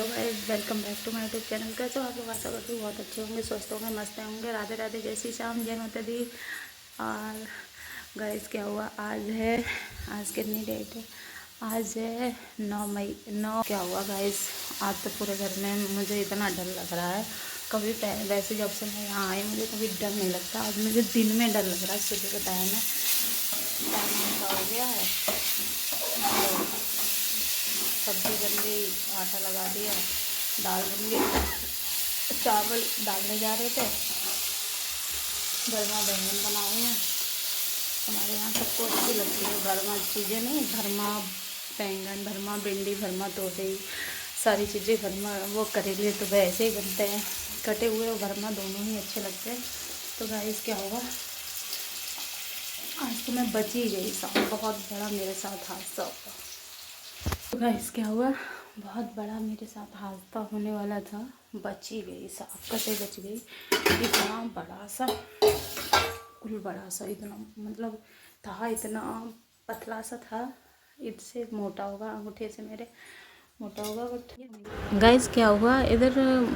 Guys, welcome back to my YouTube channel. कैसे हो आप लोग? आशा करती हूँ बहुत अच्छे होंगे, स्वस्थ होंगे, मस्त होंगे। राधे राधे, जय श्री श्याम, जय माता दी। और गाइस क्या हुआ, आज कितनी डेट है? आज है 9 मई। 9 क्या हुआ गाइस, आज तो पूरे घर में मुझे इतना डर लग रहा है। कभी वैसे जब से मैं यहाँ आई मुझे कभी डर नहीं लगता, आज मुझे दिन में डर लग रहा है। सुबह का टाइम है, टाइम का हो गया है। सब्जी बन गई, आटा लगा दिया, दाल बन गई, चावल डालने जा रहे थे। भरमा बैंगन बनाए हैं, हमारे यहाँ सबको अच्छी लगती है भरमा चीज़ें। नहीं, भरमा बैंगन, भरमा भिंडी, भरमा तोरई, सारी चीज़ें भरमा। वो करेले तो वैसे ही बनते हैं, कटे हुए और भरमा दोनों ही अच्छे लगते हैं। तो गाइस क्या होगा, आज तो मैं बच ही गई। साहब बहुत बड़ा मेरे साथ हादसा हुआ। तो गाइस क्या हुआ, बहुत बड़ा मेरे साथ हादसा होने वाला था, बच ही गई। साहब कैसे बच गई? इतना बड़ा सा, कुल बड़ा सा, इतना मतलब था, इतना पतला सा था, इससे मोटा होगा, अंगूठे से मेरे मोटा होगा। बट गाइस क्या हुआ, इधर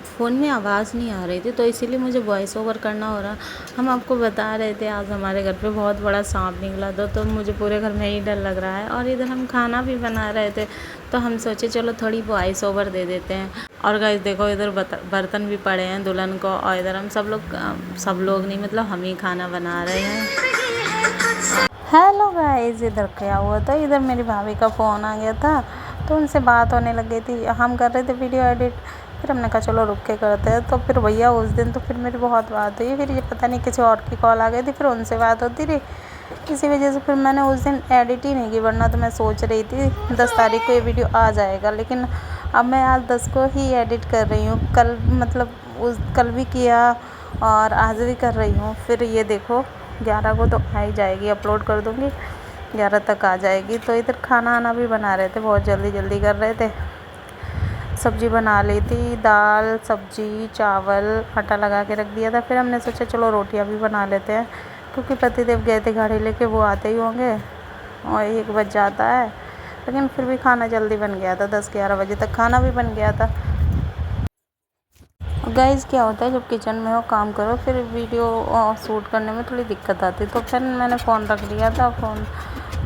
फ़ोन में आवाज़ नहीं आ रही थी तो इसीलिए मुझे वॉइस ओवर करना हो रहा। हम आपको बता रहे थे आज हमारे घर पे बहुत बड़ा सांप निकला था, तो मुझे पूरे घर में ही डर लग रहा है। और इधर हम खाना भी बना रहे थे तो हम सोचे चलो थोड़ी वॉइस ओवर दे देते हैं। और गाइस देखो, इधर बर्तन भी पड़े हैं दुल्हन को, और इधर हम सब लोग नहीं, मतलब हम ही खाना बना रहे हैं। हेलो गाइस, इधर क्या हुआ था, इधर मेरी भाभी का फ़ोन आ गया था तो उनसे बात होने लग गई थी। हम कर रहे थे वीडियो एडिट, फिर हमने कहा चलो रुक के करते हैं। तो फिर भैया उस दिन तो फिर मेरी बहुत बात हुई, फिर ये पता नहीं किसी और की कॉल आ गई थी, फिर उनसे बात होती रही। इसी वजह से फिर मैंने उस दिन एडिट ही नहीं की, वरना तो मैं सोच रही थी 10 तारीख को ये वीडियो आ जाएगा। लेकिन अब मैं आज 10 को ही एडिट कर रही हूँ। कल मतलब कल भी किया और आज भी कर रही हूँ। फिर ये देखो 11 को तो आ ही जाएगी, अपलोड कर दूँगी, 11 तक आ जाएगी। तो इधर खाना आना भी बना रहे थे, बहुत जल्दी कर रहे थे। सब्ज़ी बना ली थी, दाल सब्ज़ी चावल, आटा लगा के रख दिया था। फिर हमने सोचा चलो रोटियां भी बना लेते हैं, क्योंकि पतिदेव गए थे गाड़ी लेके, वो आते ही होंगे और 1 बज जाता है। लेकिन फिर भी खाना जल्दी बन गया था, 10-11 बजे तक खाना भी बन गया था। गाइस क्या होता है, जब किचन में हो काम करो फिर वीडियो शूट करने में थोड़ी दिक्कत आती, तो फिर मैंने फ़ोन रख लिया था फ़ोन,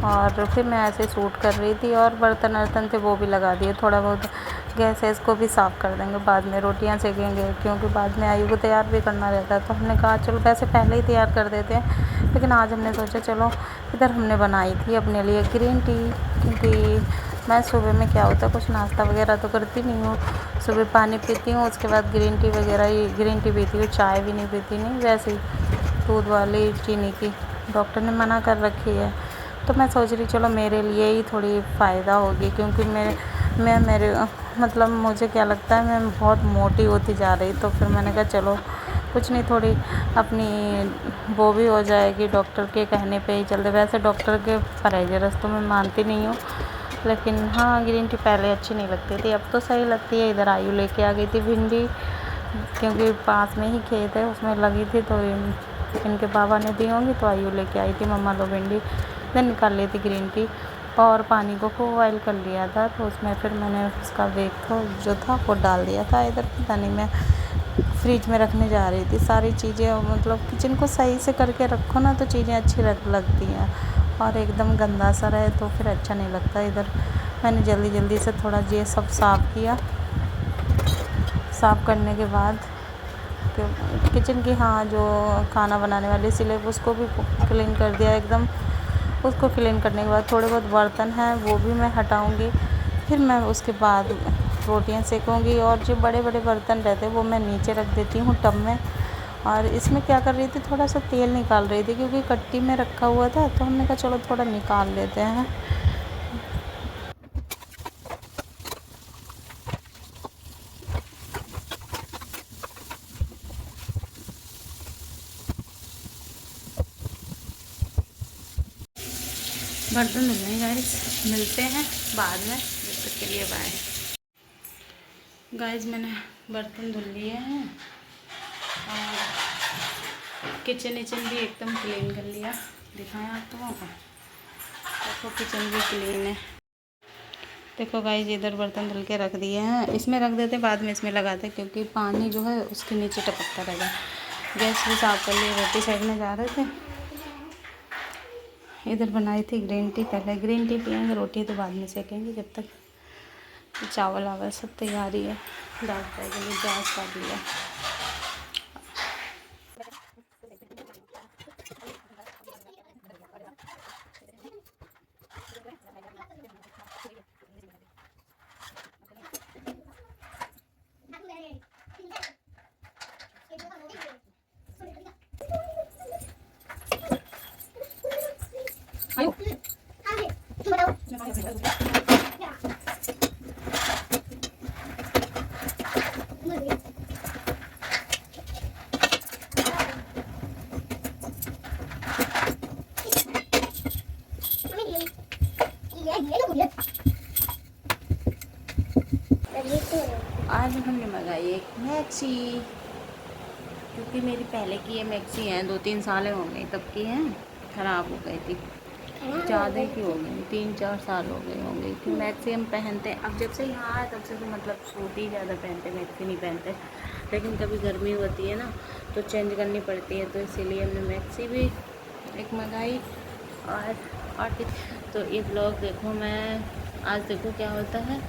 और फिर मैं ऐसे शूट कर रही थी। और बर्तन वर्तन थे वो भी लगा दिए, थोड़ा बहुत गैस है इसको भी साफ़ कर देंगे, बाद में रोटियां सेकेंगे, क्योंकि बाद में आयु को तैयार भी करना रहता है। तो हमने कहा चलो वैसे पहले ही तैयार कर देते हैं, लेकिन आज हमने सोचा चलो। इधर हमने बनाई थी अपने लिए ग्रीन टी, क्योंकि मैं सुबह में क्या होता है कुछ नाश्ता वगैरह तो करती नहीं हूँ। सुबह पानी पीती हूँ, उसके बाद ग्रीन टी वगैरह ही ग्रीन टी पीती हूँ, चाय भी नहीं पीती, नहीं वैसे ही दूध वाली चीनी की डॉक्टर ने मना कर रखी है। तो मैं सोच रही चलो मेरे लिए ही थोड़ी फ़ायदा होगी, क्योंकि मेरे मतलब मुझे क्या लगता है मैं बहुत मोटी होती जा रही। तो फिर मैंने कहा चलो कुछ नहीं, थोड़ी अपनी वो भी हो जाएगी, डॉक्टर के कहने पे ही चलते। वैसे डॉक्टर के परहेज़ रस्तों में मानती नहीं हूँ, लेकिन हाँ ग्रीन टी पहले अच्छी नहीं लगती थी, अब तो सही लगती है। इधर आयु लेके आ गई थी भिंडी, क्योंकि पास में ही खेत है, उसमें लगी थी तो इनके बाबा ने दी होंगी, तो आयु लेके आई थी मम्मा लो भिंडी। देन निकाल ली थी ग्रीन टी, और पानी को खूब बॉयल कर लिया था। तो उसमें फिर मैंने उसका वेग जो था वो डाल दिया था। इधर पता नहीं, मैं फ्रिज में रखने जा रही थी सारी चीज़ें। मतलब किचन को सही से करके रखो ना तो चीज़ें अच्छी लगती हैं, और एकदम गंदा सा रहे तो फिर अच्छा नहीं लगता। इधर मैंने जल्दी से थोड़ा ये सब साफ़ किया। साफ़ करने के बाद किचन की जो खाना बनाने वाली स्लैब उसको भी क्लीन कर दिया एकदम। उसको क्लीन करने के बाद थोड़े बहुत बर्तन हैं वो भी मैं हटाऊंगी। फिर मैं उसके बाद रोटियां सेकूंगी, और जो बड़े बर्तन रहते हैं वो मैं नीचे रख देती हूँ टब में। और इसमें क्या कर रही थी, थोड़ा सा तेल निकाल रही थी, क्योंकि कट्टी में रखा हुआ था, तो हमने कहा चलो थोड़ा निकाल लेते हैं। बर्तन धुल रहे गाइस, मिलते हैं बाद में, जब तक के लिए बाय। गाइस मैंने बर्तन धुल लिए हैं और किचन भी एकदम क्लीन कर लिया। दिखाएं आप लोगों को, देखो किचन भी क्लीन है। देखो गाइस, इधर बर्तन धुल के रख दिए हैं, इसमें रख देते, बाद में इसमें लगाते, क्योंकि पानी जो है उसके नीचे टपकता रहेगा। गैस भी साफ कर लिए, रोटी सेकने जा रहे थे। इधर बनाई थी ग्रीन टी, पहले ग्रीन टी पियेंगे, रोटी तो बाद में सेकेंगे। जब तक चावल आवा सब तैयारी है। दाल फ्राई के लिए प्याज काट लिया। आज हमने मंगाई एक मैक्सी, क्योंकि मेरी पहले की ये मैक्सी है, 2-3 साल हो गई तब की है, ख़राब हो गई थी, ज़्यादा ही हो गई, 3-4 साल हो गए होंगे कि मैक्सी हम पहनते हैं। अब जब से यहाँ आए तब से तो मतलब सूट ही ज़्यादा पहनते, मैक्सी नहीं पहनते। लेकिन कभी गर्मी होती है ना तो चेंज करनी पड़ती है, तो इसीलिए हमने मैक्सी भी एक मंगाई। और तो ये ब्लॉग देखो, मैं आज देखो क्या होता है।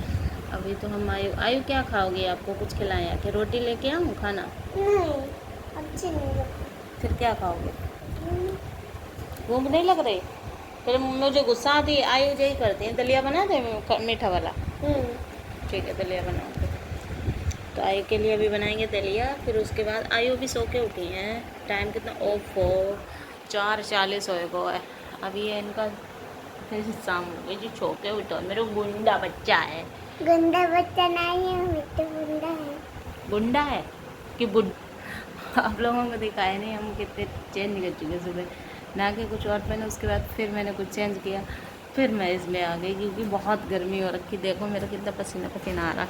अभी तो हम आयु क्या खाओगे? आपको कुछ खिलाएं आके? रोटी लेके आऊँ खाना? नहीं, अच्छी नहीं लगती। फिर क्या खाओगे? भूख नहीं लग रही? फिर मुझे गुस्सा आती है। आयु यही करती है, दलिया बना दे मीठा वाला। ठीक है, दलिया बनाओगे। तो आयु के लिए अभी बनाएंगे दलिया। फिर उसके बाद आयु भी सो के उठी हैं। टाइम कितना? ओफ हो, 4:40 हो है अभी। ये इनका फिर शाम हो गई जी, छो के उठो। मेरा गुंडा बच्चा है। गुंडा बच्चा नहीं है, मिट्टू गुंडा है। गुंडा है कि बुड आप लोगों को दिखाया नहीं हम कितने चेंज कर चुके। सुबह नहा के कुछ और पहने, उसके बाद फिर मैंने कुछ चेंज किया, फिर मैं इसमें आ गई क्योंकि बहुत गर्मी हो रखी। देखो मेरा कितना पसीना पसीना आ रहा।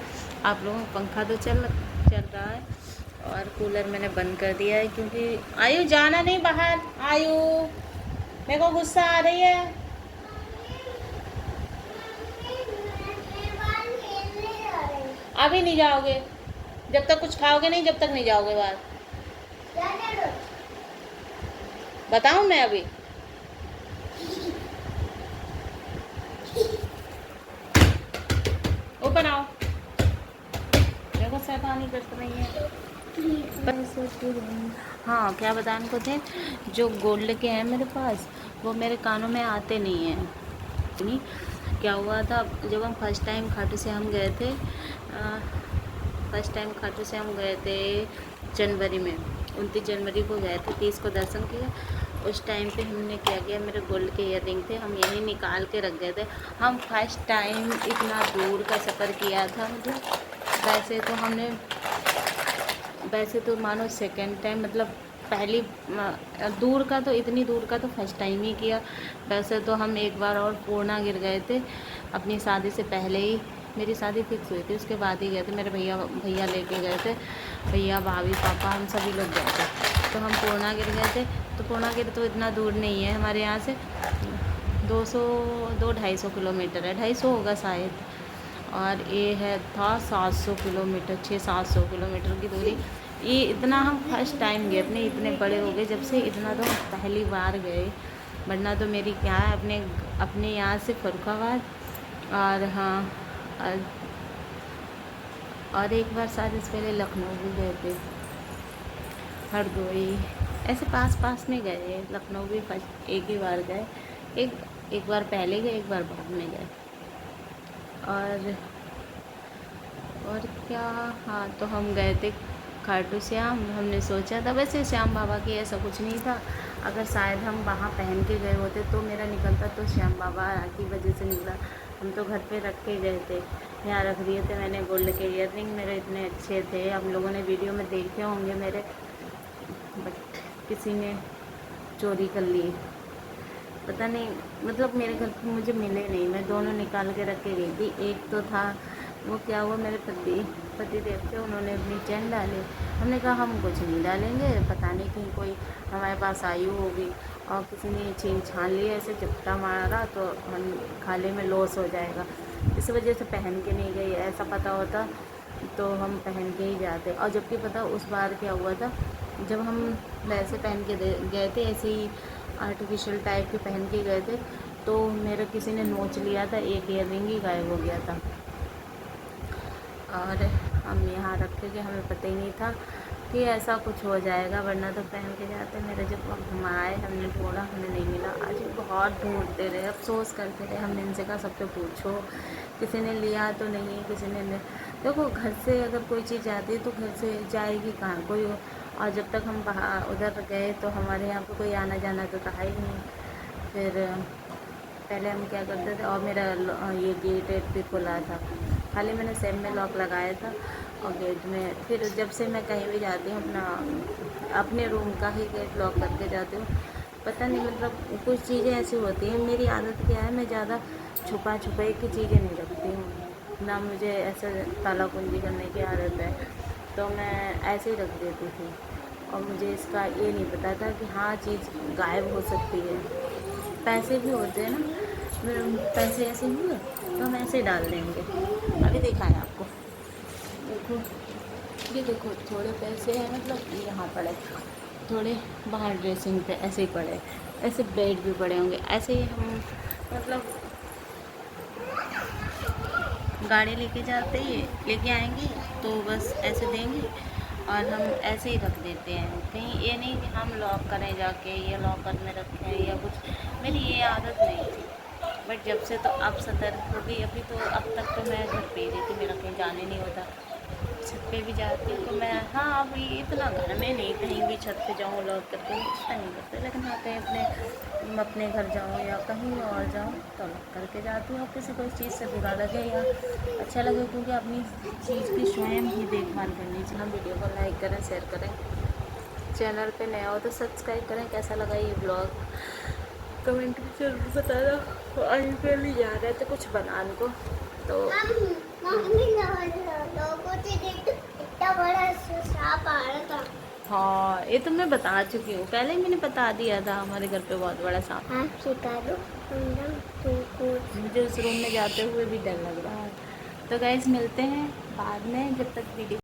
आप लोगों को पंखा तो चल रहा है और कूलर मैंने बंद कर दिया है, क्योंकि आयु जाना नहीं बाहर। आयु, मेरे को गुस्सा आ रही है। अभी नहीं जाओगे, जब तक कुछ खाओगे नहीं, जब तक नहीं जाओगे बाहर। बताऊं मैं अभी? ऊपर आओ, देखो शैतानी करते नहीं है। हाँ, क्या बताने को थे, जो गोल्ड के हैं मेरे पास, वो मेरे कानों में आते नहीं हैं। नहीं, क्या हुआ था जब हम फर्स्ट टाइम खाटू श्याम गए थे, जनवरी में, 29 जनवरी को गए थे, 30 को दर्शन किया। उस टाइम पे हमने क्या किया, मेरे गोल्ड के ईयररिंग थे, हम यहीं निकाल के रख गए थे। हम फर्स्ट टाइम इतना दूर का सफ़र किया था। मतलब वैसे तो मानो सेकेंड टाइम, मतलब पहली दूर का तो, इतनी दूर का तो फर्स्ट टाइम ही किया। वैसे तो हम एक बार और पूर्णागिरि गए थे अपनी शादी से पहले ही। मेरी शादी फिक्स हुई थी, उसके बाद ही गए थे। मेरे भैया लेके गए थे, भैया भाभी पापा हम सभी लोग गए थे। तो हम पूर्णागिरि गए थे। तो पूर्णागिरि तो इतना दूर नहीं है हमारे यहाँ से, 200-250 किलोमीटर है, 250 होगा शायद। और ये है था 700 किलोमीटर, 600-700 किलोमीटर की दूरी। ये इतना हम फर्स्ट टाइम गए, अपने इतने बड़े हो गए जब से, इतना तो हम पहली बार गए। वरना तो मेरी क्या है, अपने यहाँ से फरुखाबाद, और हाँ, और एक बार शायद इससे पहले लखनऊ भी गए थे, हरदोई, ऐसे पास में गए। लखनऊ भी फर्स्ट एक ही बार गए, एक बार पहले गए, एक बार बाद में गए। और क्या, हाँ, तो हम गए थे खाटू श्याम। हमने सोचा था, वैसे श्याम बाबा की ऐसा कुछ नहीं था। अगर शायद हम वहाँ पहन के गए होते तो मेरा निकलता, तो श्याम बाबा की वजह से निकला। हम तो घर पे रख के गए थे, यहाँ रख दिए थे मैंने। गोल्ड के ईयररिंग मेरे इतने अच्छे थे, हम लोगों ने वीडियो में देखे होंगे मेरे, बट किसी ने चोरी कर लिए, पता नहीं। मतलब मेरे घर पे मुझे मिले नहीं, मैं दोनों निकाल के रख के गई थी। एक तो था, वो क्या हुआ, मेरे पति देव थे, उन्होंने अपनी चैन डाली। हमने कहा हम कुछ नहीं डालेंगे, पता नहीं कहीं कोई हमारे पास आयु होगी और किसी ने छीन छान लिया, ऐसे चपटा मारा तो हम खाले में लॉस हो जाएगा। इस वजह से पहन के नहीं गई। ऐसा पता होता तो हम पहन के ही जाते। और जबकि पता उस बार क्या हुआ था, जब हम वैसे पहन के गए थे, ऐसे ही आर्टिफिशियल टाइप के पहन के गए थे, तो मेरा किसी ने नोच लिया था, एक ईयर रिंग ही गायब हो गया था। और हम यहाँ रखे थे, हमें पता ही नहीं था कि ऐसा कुछ हो जाएगा, वरना तो पहन के जाते। मेरे जब हम आए, हमने ढूंढा, हमें नहीं मिला। आज बहुत ढूंढते रहे, अफसोस करते रहे। हमने इनसे कहा सबसे पूछो, किसी ने लिया तो नहीं, किसी ने नहीं। देखो घर से अगर कोई चीज़ जाती है तो घर से जाएगी कहाँ कोई। और जब तक हम बाहर उधर गए तो हमारे यहाँ पे कोई आना जाना तो था ही नहीं। फिर पहले हम क्या करते थे, और मेरा ये गेट भी खुला था, खाली मैंने सेम में लॉक लगाया था और गेट में। फिर जब से मैं कहीं भी जाती हूँ अपने रूम का ही गेट लॉक करके जाती हूँ। पता नहीं, मतलब कुछ चीज़ें ऐसी होती हैं। मेरी आदत क्या है, मैं ज़्यादा छुपा छुपाई की चीज़ें नहीं रखती हूँ ना, मुझे ऐसे ताला कुंजी करने की आदत है, तो मैं ऐसे ही रख देती थी। और मुझे इसका ये नहीं पता था कि हाँ चीज़ गायब हो सकती है। पैसे भी होते हैं ना, पैसे ऐसे हुए तो हम ऐसे डाल देंगे। अभी देखा है आपको, देखो ये देखो, थोड़े पैसे हैं, मतलब यहाँ पड़े, थोड़े बाहर ड्रेसिंग पे ऐसे ही पड़े, ऐसे बेड भी पड़े होंगे। ऐसे ही हम मतलब गाड़ी लेके जाते ही लेके आएंगे तो बस ऐसे देंगे और हम ऐसे ही रख देते हैं। कहीं ये नहीं कि हम लॉक करें जाके या लॉकर में रखें या कुछ। मेरी ये आदत नहीं थी, बट जब से तो अब सतर्क हो गई। अभी तो अब तक तो मैं घर पे ही रहती, मेरा कहीं जाने नहीं होता। छत पे भी जाती हूँ तो मैं, हाँ अभी इतना घर में नहीं, कहीं भी छत पे जाऊँ लॉक करके इतना नहीं करते, लेकिन हाँ कहीं अपने घर जाऊँ या कहीं और जाऊँ तो लॉक करके जाती हूँ। और किसी को इस चीज़ से बुरा लगे या अच्छा लगे, क्योंकि अपनी चीज़ की स्वयं ही देखभाल करनी चाहिए। वीडियो को लाइक करें, शेयर करें, चैनल पे नया हो तो सब्सक्राइब करें। कैसा लगा ये ब्लॉग कमेंट में जरूर बताना। आज पहले जा रहे थे कुछ बनाने को तो मम्मी लोगों से देख इतना बड़ा सांप आ रहा था। हाँ, ये तो मैं बता चुकी हूँ, पहले ही मैंने बता दिया था, हमारे घर पे बहुत बड़ा सांप। हाँ सिखा दो तुमको। मुझे उस रूम में जाते हुए भी डर लग रहा है। तो गाइस मिलते हैं बाद में, जब तक वीडियो